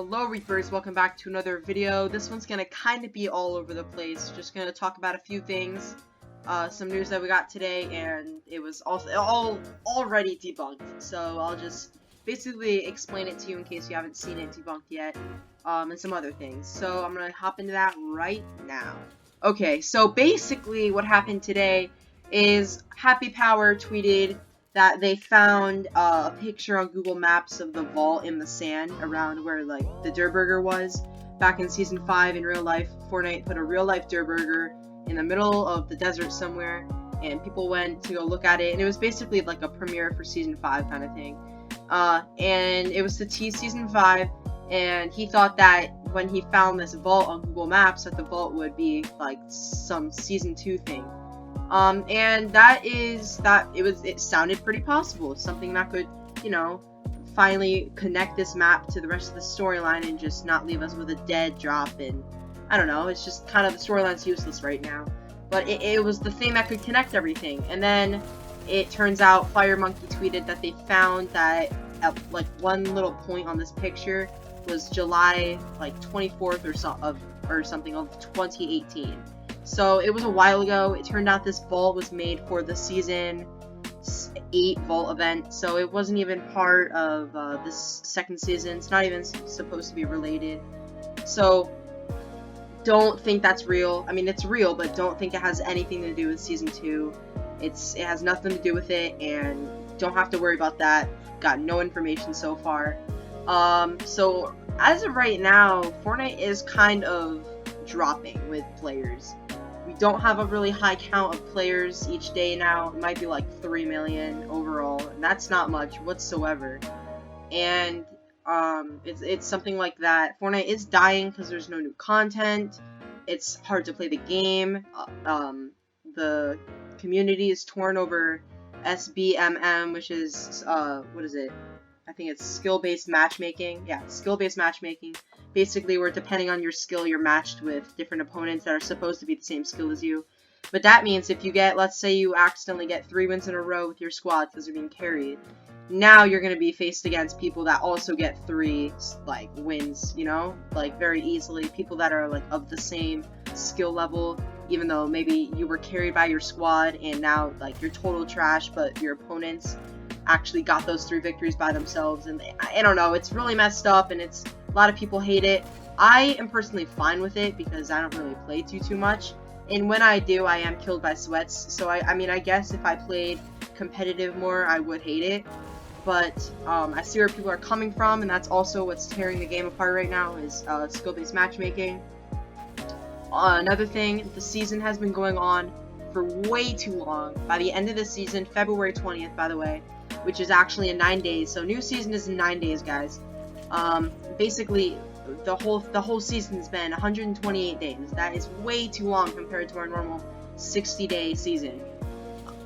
Hello Reapers, welcome back to another video. This one's gonna kind of be all over the place. Just gonna talk about a few things, some news that we got today, and it was also already debunked. So I'll just basically explain it to you in case you haven't seen it debunked yet, and some other things. So I'm gonna hop into that right now. Okay, so basically what happened today is Happy Power tweeted that they found a picture on Google Maps of the vault in the sand around where, like, the Durburger was back in Season 5 in real life. Fortnite put a real-life Durburger in the middle of the desert somewhere, and people went to go look at it, and it was basically like a premiere for Season 5 kind of thing. And it was to tease Season 5, and he thought that when he found this vault on Google Maps, that the vault would be, like, some Season 2 thing. And it sounded pretty possible. Something that could, you know, finally connect this map to the rest of the storyline and just not leave us with a dead drop. And I don't know, it's just kind of, the storyline's useless right now. But it was the thing that could connect everything. And then it turns out Fire Monkey tweeted that they found that at, like, one little point on this picture was July, like, 24th or something of 2018. So it was a while ago. It turned out this vault was made for the Season 8 vault event, so it wasn't even part of this second season. It's not even supposed to be related. So don't think that's real. I mean, it's real, but don't think it has anything to do with Season 2. It has nothing to do with it, and don't have to worry about that. Got no information so far. So as of right now, Fortnite is kind of dropping with players. We don't have a really high count of players each day now. It might be like 3 million overall, and that's not much whatsoever. And it's something like that. Fortnite is dying because there's no new content. It's hard to play the game. The community is torn over SBMM, which is what is it? I think it's skill-based matchmaking. Yeah, skill-based matchmaking. Basically, where depending on your skill, you're matched with different opponents that are supposed to be the same skill as you. But that means if you get, let's say you accidentally get 3 wins in a row with your squad because you're being carried, now you're going to be faced against people that also get 3, like, wins, you know? Like, very easily. People that are, like, of the same skill level, even though maybe you were carried by your squad and now, like, you're total trash, but your opponents actually got those 3 victories by themselves. And I don't know, it's really messed up, and a lot of people hate it. I am personally fine with it because I don't really play too much, and when I do, I am killed by sweats. So I mean, I guess if I played competitive more, I would hate it. But I see where people are coming from, and that's also what's tearing the game apart right now, is skill-based matchmaking. Another thing, the season has been going on for way too long. By the end of the season, February 20th, by the way, which is actually in 9 days. So new season is in 9 days, guys. Basically, the whole season's been 128 days. That is way too long compared to our normal 60-day season.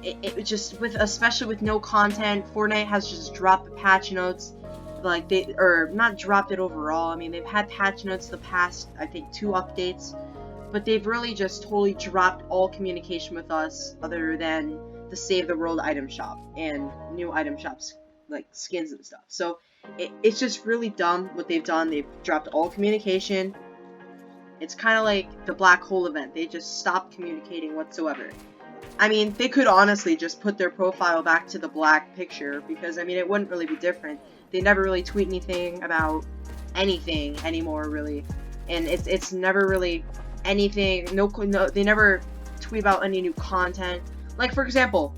It just, especially with no content, Fortnite has just dropped the patch notes. Like, not dropped it overall. I mean, they've had patch notes the past, I think, 2 updates, but they've really just totally dropped all communication with us other than the Save the World item shop and new item shops, like skins and stuff. So it's just really dumb what they've done. They've dropped all communication. It's kind of like the black hole event. They just stopped communicating whatsoever. I mean, they could honestly just put their profile back to the black picture, because I mean, it wouldn't really be different. They never really tweet anything about anything anymore, really, and it's never really anything. No, they never tweet about any new content. Like, for example,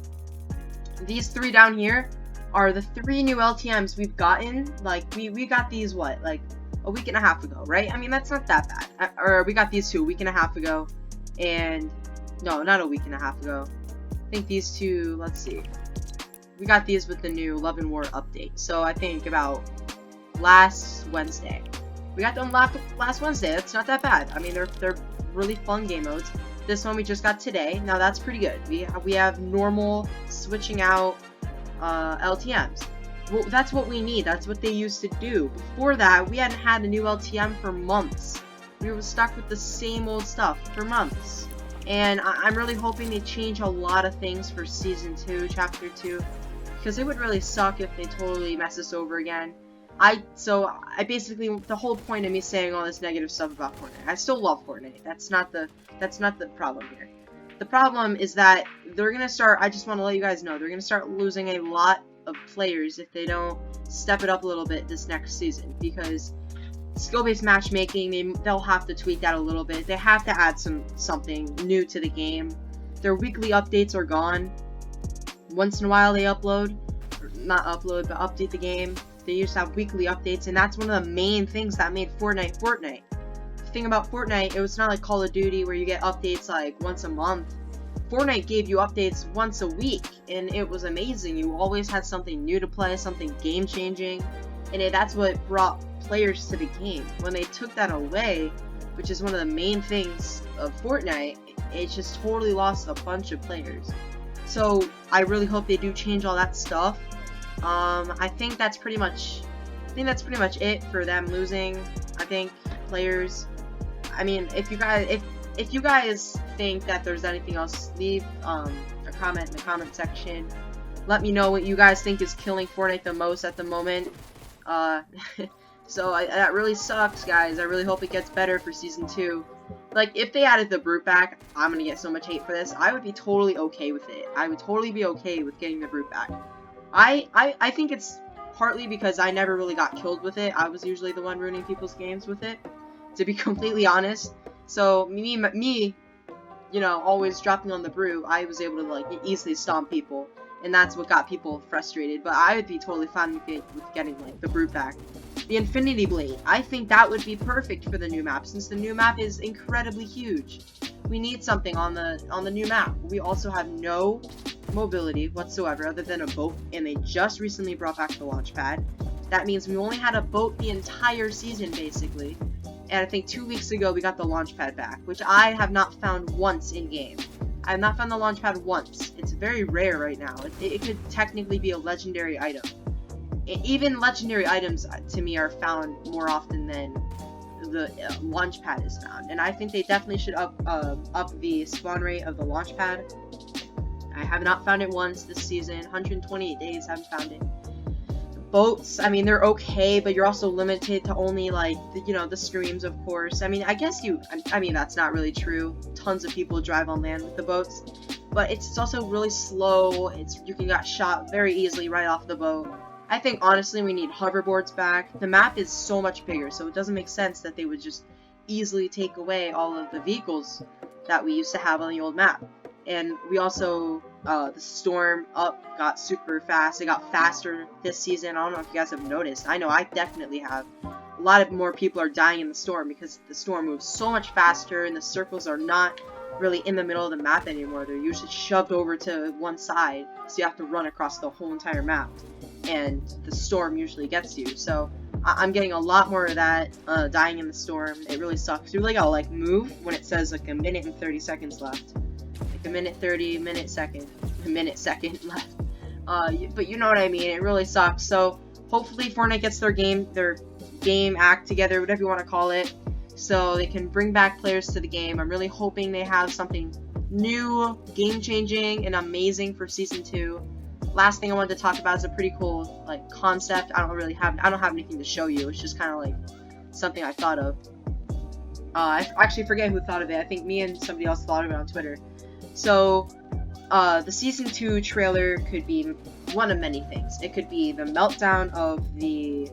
these 3 down here are the 3 new LTMs we've gotten. Like, we got these, what, like, a week and a half ago, right? I mean, that's not that bad. Or we got these 2 a week and a half ago, and, no, not a week and a half ago. I think these 2, let's see. We got these with the new Love and War update. So I think about last Wednesday. We got them last Wednesday. That's not that bad. I mean, they're really fun game modes. This one we just got today. Now that's pretty good. We have normal switching out LTMs. Well, that's what we need. That's what they used to do. Before that, we hadn't had a new LTM for months. We were stuck with the same old stuff for months. And I'm really hoping they change a lot of things for Season 2, Chapter 2, because it would really suck if they totally mess us over again. I basically, the whole point of me saying all this negative stuff about Fortnite, I still love Fortnite. That's not the problem here. The problem is that they're gonna start, I just want to let you guys know, they're gonna start losing a lot of players if they don't step it up a little bit this next season, because skill-based matchmaking, they'll have to tweak that a little bit. They have to add something new to the game. Their weekly updates are gone. Once in a while they upload, or not upload, but update the game. They used to have weekly updates, and that's one of the main things that made Fortnite Fortnite. The thing about Fortnite, it was not like Call of Duty where you get updates like once a month. Fortnite gave you updates once a week, and it was amazing. You always had something new to play, something game-changing, and that's what brought players to the game. When they took that away, which is one of the main things of Fortnite, it just totally lost a bunch of players. So I really hope they do change all that stuff. I think that's pretty much it for them losing. I think players. I mean, if you guys think that there's anything else, leave a comment in the comment section. Let me know what you guys think is killing Fortnite the most at the moment. So that really sucks, guys. I really hope it gets better for Season 2. Like, if they added the brute back, I'm gonna get so much hate for this, I would be totally okay with it. I would totally be okay with getting the brute back. I think it's partly because I never really got killed with it. I was usually the one ruining people's games with it, to be completely honest. So, me, you know, always dropping on the brute, I was able to, like, easily stomp people. And that's what got people frustrated. But I would be totally fine with getting, like, the brute back. The Infinity Blade. I think that would be perfect for the new map, since the new map is incredibly huge. We need something on the new map. We also have no mobility whatsoever other than a boat, and they just recently brought back the launch pad. That means we only had a boat the entire season, basically. And I think 2 weeks ago we got the launch pad back, which I have not found once in game. I have not found the launch pad once. It's very rare right now. It could technically be a legendary item. Even legendary items, to me, are found more often than the launch pad is found. And I think they definitely should up the spawn rate of the launch pad. I have not found it once this season. 128 days, haven't found it. Boats, I mean, they're okay, but you're also limited to only, like, the streams, of course. I mean, I mean, that's not really true. Tons of people drive on land with the boats, but it's also really slow. You can get shot very easily right off the boat. I think, honestly, we need hoverboards back. The map is so much bigger, so it doesn't make sense that they would just easily take away all of the vehicles that we used to have on the old map. And we also, the storm up got super fast. It got faster this season. I don't know if you guys have noticed. I know I definitely have. A lot of more people are dying in the storm because the storm moves so much faster, and the circles are not really in the middle of the map anymore. They're usually shoved over to one side, so you have to run across the whole entire map, and the storm usually gets you. So I'm getting a lot more of that, dying in the storm. It really sucks. You really gotta, like, move when it says, like, 1 minute and 30 seconds left. Like, 1 minute 30, minute second left. But you know what I mean, it really sucks. So hopefully Fortnite gets their game act together, whatever you want to call it, so they can bring back players to the game. I'm really hoping they have something new, game-changing, and amazing for Season 2. Last thing I wanted to talk about is a pretty cool, like, concept. I don't have anything to show you. It's just kind of like something I thought of. I actually forget who thought of it. I think me and somebody else thought of it on Twitter. So, the Season 2 trailer could be one of many things. It could be the meltdown of the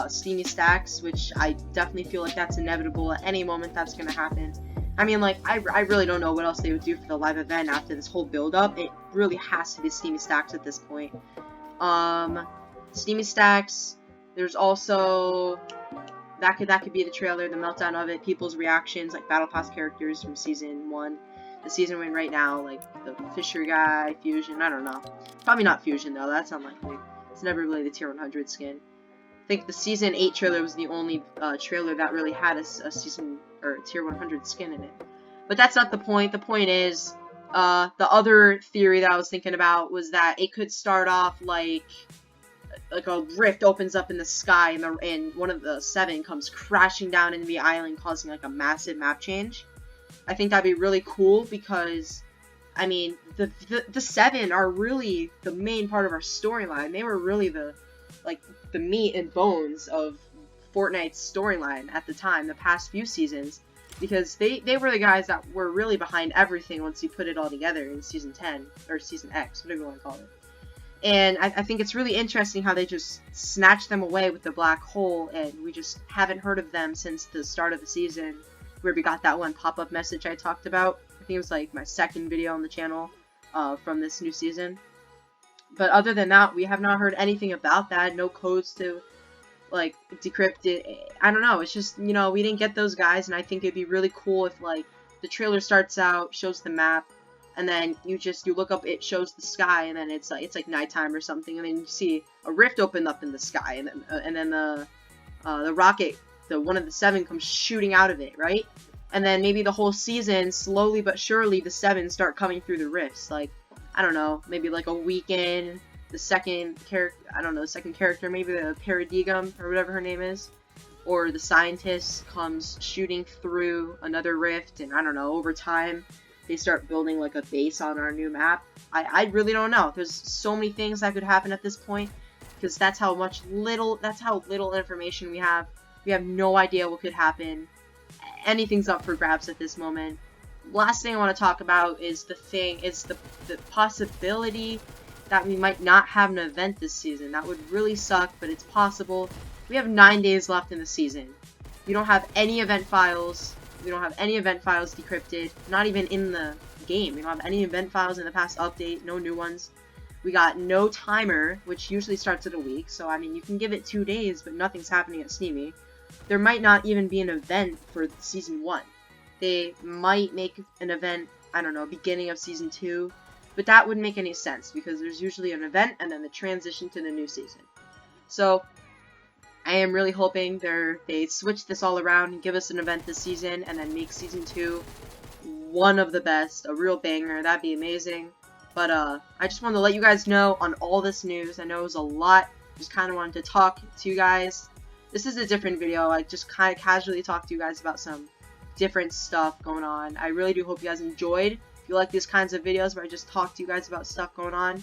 steamy stacks, which I definitely feel like that's inevitable. At any moment that's gonna happen. I mean, like, I really don't know what else they would do for the live event after this whole build-up. It really has to be steamy stacks at this point. Steamy stacks. There's also that could be the trailer, the meltdown of it, people's reactions, like Battle Pass characters from Season 1. The season we're in right now, like the Fisher guy, Fusion, I don't know. Probably not Fusion, though, that's unlikely. It's never really the Tier 100 skin. I think the Season 8 trailer was the only trailer that really had a season, or Tier 100 skin in it. But that's not the point. The point is, the other theory that I was thinking about was that it could start off like a rift opens up in the sky, and one of the 7 comes crashing down into the island, causing like a massive map change. I think that'd be really cool because, I mean, the 7 are really the main part of our storyline. They were really the like the meat and bones of Fortnite's storyline at the time, the past few seasons, because they were the guys that were really behind everything once you put it all together in Season 10, or Season X, whatever you want to call it. And I think it's really interesting how they just snatched them away with the black hole, and we just haven't heard of them since the start of the season, where we got that one pop-up message I talked about. I think it was like my second video on the channel from this new season. But other than that, we have not heard anything about that. No codes to like decrypt it. I don't know, it's just, you know, we didn't get those guys, and I think it'd be really cool if like the trailer starts out, shows the map, and then you look up, it shows the sky, and then it's like nighttime or something, and then you see a rift open up in the sky, and then the rocket, one of the 7 comes shooting out of it, right? And then maybe the whole season, slowly but surely, the 7 start coming through the rifts. Like, I don't know, maybe like a weekend. The second character, maybe the Paradigm, or whatever her name is, or the scientist comes shooting through another rift, and I don't know, over time, they start building like a base on our new map. I really don't know. There's so many things that could happen at this point, because that's how little information we have. We have no idea what could happen. Anything's up for grabs at this moment. Last thing I want to talk about is the possibility that we might not have an event this season. That would really suck, but it's possible. We have 9 days left in the season. We don't have any event files. We don't have any event files decrypted. Not even in the game. We don't have any event files in the past update. No new ones. We got no timer, which usually starts at a week. So, I mean, you can give it 2 days, but nothing's happening at Steamy. There might not even be an event for Season 1. They might make an event, I don't know, beginning of Season 2. But that wouldn't make any sense, because there's usually an event and then the transition to the new season. So, I am really hoping they switch this all around and give us an event this season, and then make Season 2 one of the best, a real banger. That'd be amazing. But, I just wanted to let you guys know on all this news. I know it was a lot. Just kind of wanted to talk to you guys. This is a different video. I just kind of casually talked to you guys about some different stuff going on. I really do hope you guys enjoyed. If you like these kinds of videos where I just talk to you guys about stuff going on,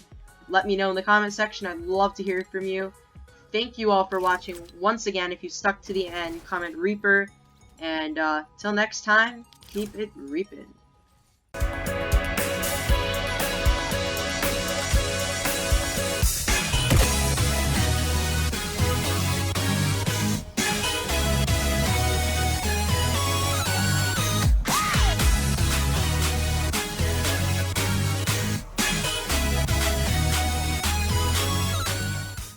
let me know in the comment section. I'd love to hear from you. Thank you all for watching. Once again, if you stuck to the end, comment Reaper. And till next time, keep it reaping.